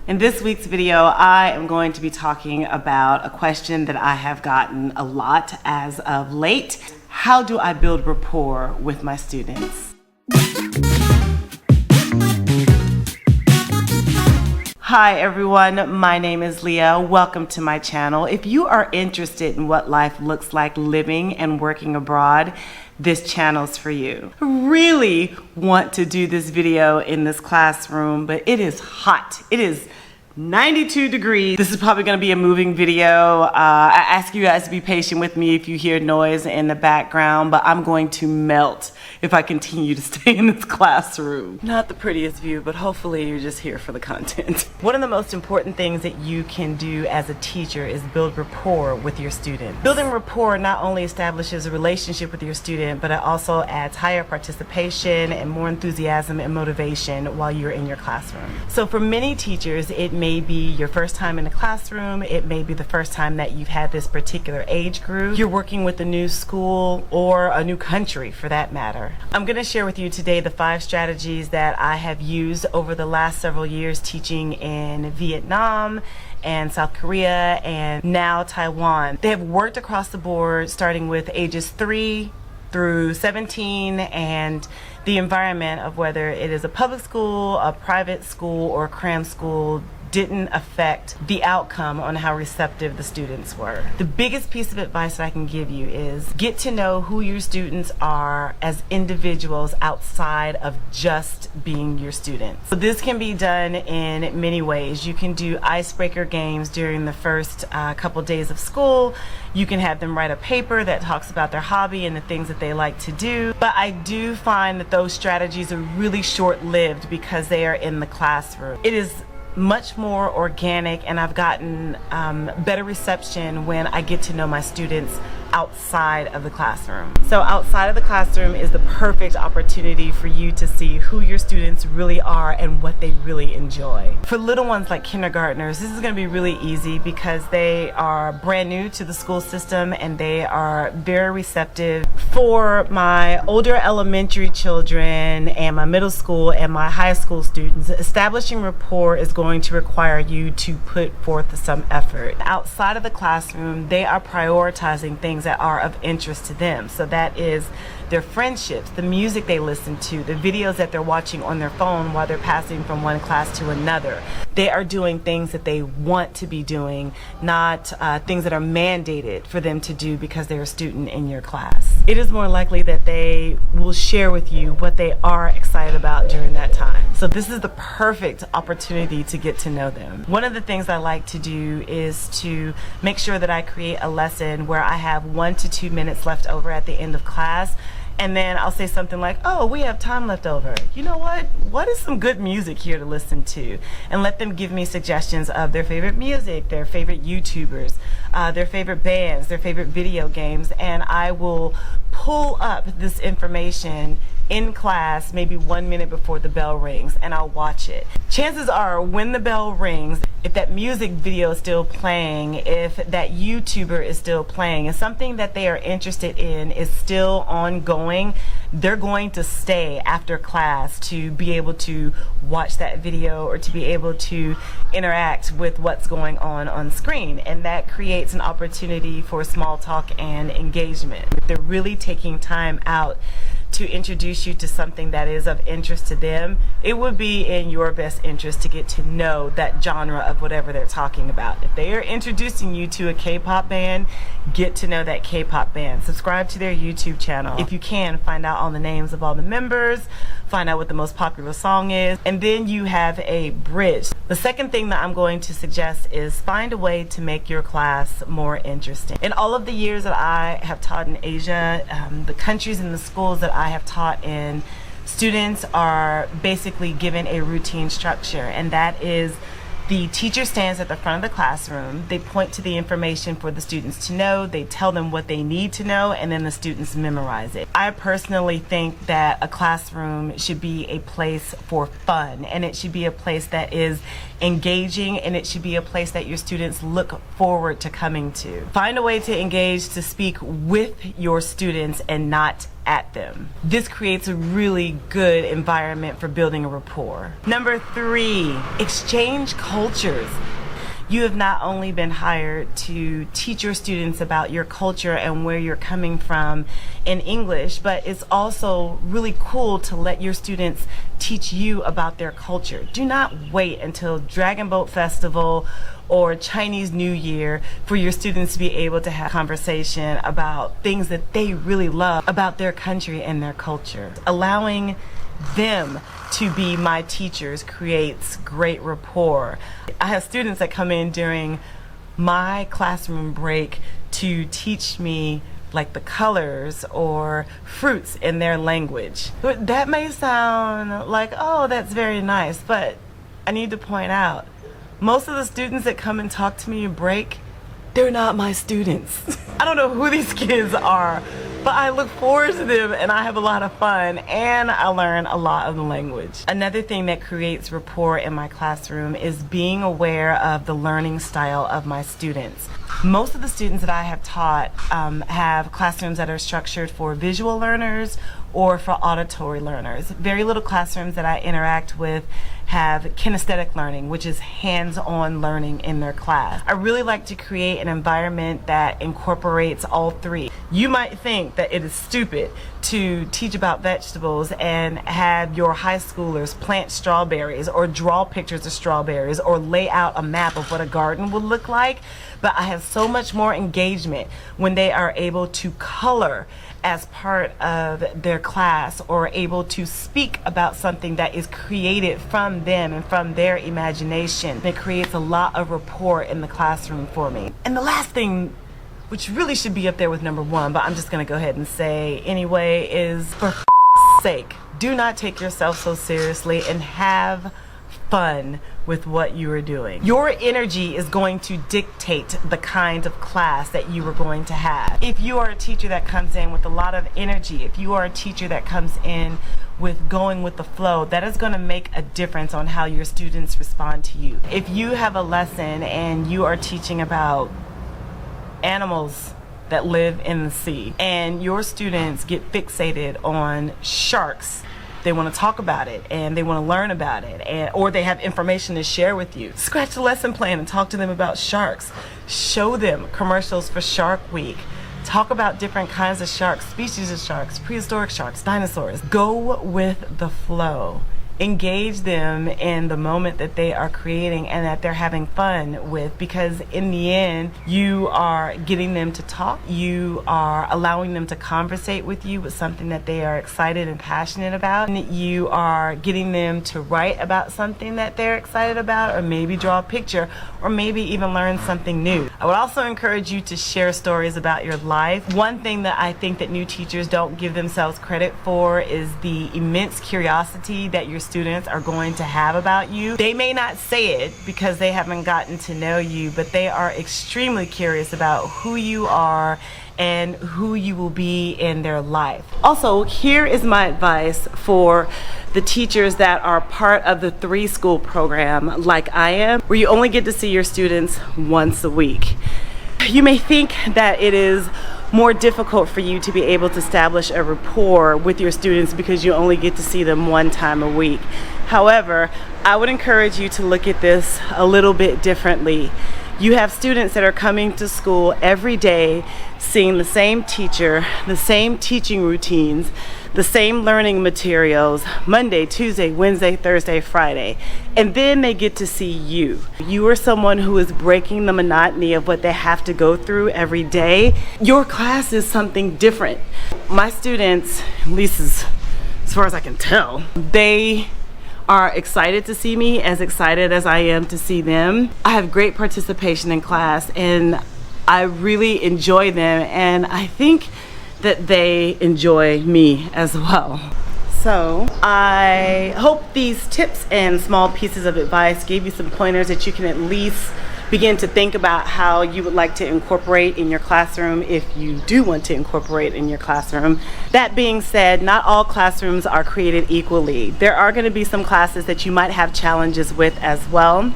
In this week's video, I am going to be talking about a question that I have gotten a lot as of late. How do I build rapport with my students? Hi everyone, my name is Leah. Welcome to my channel. If you are interested in what life looks like living and working abroad, this channel's for you. I really want to do this video in this classroom, but it is hot. It is 92 degrees. This is probably going to be a moving video. I ask you guys to be patient with me if you hear noise in the background, but I'm going to melt if I continue to stay in this classroom. Not the prettiest view, but hopefully you're just here for the content. One of the most important things that you can do as a teacher is build rapport with your student. Building rapport not only establishes a relationship with your student, but it also adds higher participation and more enthusiasm and motivation while you're in your classroom. So for many teachers, it may be your first time in the classroom, it may be the first time that you've had this particular age group, you're working with a new school or a new country for that matter. I'm going to share with you today the 5 strategies that I have used over the last several years teaching in Vietnam and South Korea and now Taiwan. They have worked across the board starting with ages 3 through 17 and the environment of whether it is a public school, a private school, or a cram school didn't affect the outcome on how receptive the students were. The biggest piece of advice that I can give you is get to know who your students are as individuals outside of just being your students. So this can be done in many ways. You can do icebreaker games during the first couple days of school. You can have them write a paper that talks about their hobby and the things that they like to do. But I do find that those strategies are really short-lived because they are in the classroom. It is much more organic, and I've gotten better reception when I get to know my students outside of the classroom. So outside of the classroom is the perfect opportunity for you to see who your students really are and what they really enjoy. For little ones like kindergartners, this is going to be really easy because they are brand new to the school system and they are very receptive. For my older elementary children and my middle school and my high school students, establishing rapport is going to require you to put forth some effort. Outside of the classroom, they are prioritizing things that are of interest to them. So that is their friendships, the music they listen to, the videos that they're watching on their phone while they're passing from one class to another. They are doing things that they want to be doing, not things that are mandated for them to do because they're a student in your class. It is more likely that they will share with you what they are excited about during that time. So this is the perfect opportunity to get to know them. One of the things I like to do is to make sure that I create a lesson where I have 1 to 2 minutes left over at the end of class. And then I'll say something like, oh, we have time left over. You know what is some good music here to listen to? And let them give me suggestions of their favorite music, their favorite YouTubers, their favorite bands, their favorite video games. And I will pull up this information in class maybe 1 minute before the bell rings, and I'll watch it. Chances are when the bell rings, if that music video is still playing, if that YouTuber is still playing, if something that they are interested in is still ongoing, they're going to stay after class to be able to watch that video or to be able to interact with what's going on screen. And that creates an opportunity for small talk and engagement. If they're really taking time out to introduce you to something that is of interest to them, it would be in your best interest to get to know that genre of whatever they're talking about. If they are introducing you to a K-pop band, get to know that K-pop band. Subscribe to their YouTube channel. If you can, find out all the names of all the members, find out what the most popular song is, and then you have a bridge. The second thing that I'm going to suggest is find a way to make your class more interesting. In all of the years that I have taught in Asia, the countries and the schools that I have taught in, students are basically given a routine structure, and that is the teacher stands at the front of the classroom, they point to the information for the students to know, they tell them what they need to know, and then the students memorize it. I personally think that a classroom should be a place for fun, and it should be a place that is engaging, and it should be a place that your students look forward to coming to. Find a way to engage, to speak with your students and not at them. This creates a really good environment for building a rapport. Number 3, exchange cultures. You have not only been hired to teach your students about your culture and where you're coming from in English, but it's also really cool to let your students teach you about their culture. Do not wait until Dragon Boat Festival or Chinese New Year for your students to be able to have a conversation about things that they really love about their country and their culture. Allowing them to be my teachers creates great rapport. I have students that come in during my classroom break to teach me like the colors or fruits in their language. That may sound like, oh, that's very nice, but I need to point out, most of the students that come and talk to me in break, they're not my students. I don't know who these kids are, but I look forward to them and I have a lot of fun and I learn a lot of the language. Another thing that creates rapport in my classroom is being aware of the learning style of my students. Most of the students that I have taught have classrooms that are structured for visual learners or for auditory learners. Very little classrooms that I interact with have kinesthetic learning, which is hands-on learning in their class. I really like to create an environment that incorporates all three. You might think that it is stupid to teach about vegetables and have your high schoolers plant strawberries or draw pictures of strawberries or lay out a map of what a garden would look like, but I have so much more engagement when they are able to color as part of their class or able to speak about something that is created from them and from their imagination. It creates a lot of rapport in the classroom for me. And the last thing, which really should be up there with number 1, but I'm just gonna go ahead and say anyway, is for sake, do not take yourself so seriously and have fun with what you are doing. Your energy is going to dictate the kind of class that you are going to have. If you are a teacher that comes in with a lot of energy, if you are a teacher that comes in with going with the flow, that is going to make a difference on how your students respond to you. If you have a lesson and you are teaching about animals that live in the sea and your students get fixated on sharks, they want to talk about it and they want to learn about it, or they have information to share with you, scratch the lesson plan and talk to them about sharks. Show them commercials for Shark Week. Talk about different kinds of sharks, species of sharks, prehistoric sharks, dinosaurs. Go with the flow. Engage them in the moment that they are creating and that they're having fun with, because in the end you are getting them to talk, you are allowing them to conversate with you with something that they are excited and passionate about, and you are getting them to write about something that they're excited about, or maybe draw a picture, or maybe even learn something new. I would also encourage you to share stories about your life. One thing that I think that new teachers don't give themselves credit for is the immense curiosity that your students are going to have about you. They may not say it because they haven't gotten to know you, but they are extremely curious about who you are and who you will be in their life. Also, here is my advice for the teachers that are part of the 3-school program like I am, where you only get to see your students once a week. You may think that it is more difficult for you to be able to establish a rapport with your students because you only get to see them one time a week. However, I would encourage you to look at this a little bit differently. You have students that are coming to school every day, seeing the same teacher, the same teaching routines, the same learning materials, Monday, Tuesday, Wednesday, Thursday, Friday. And then they get to see you. You are someone who is breaking the monotony of what they have to go through every day. Your class is something different. My students, at least as far as I can tell, they are excited to see me, as excited as I am to see them. I have great participation in class and I really enjoy them, and I think that they enjoy me as well. So I hope these tips and small pieces of advice gave you some pointers that you can at least begin to think about how you would like to incorporate in your classroom, if you do want to incorporate in your classroom. That being said, not all classrooms are created equally. There are going to be some classes that you might have challenges with as well.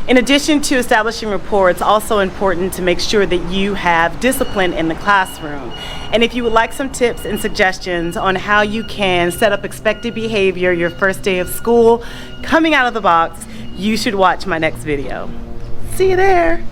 In addition to establishing rapport, it's also important to make sure that you have discipline in the classroom. And if you would like some tips and suggestions on how you can set up expected behavior your first day of school, coming out of the box, you should watch my next video. See you there.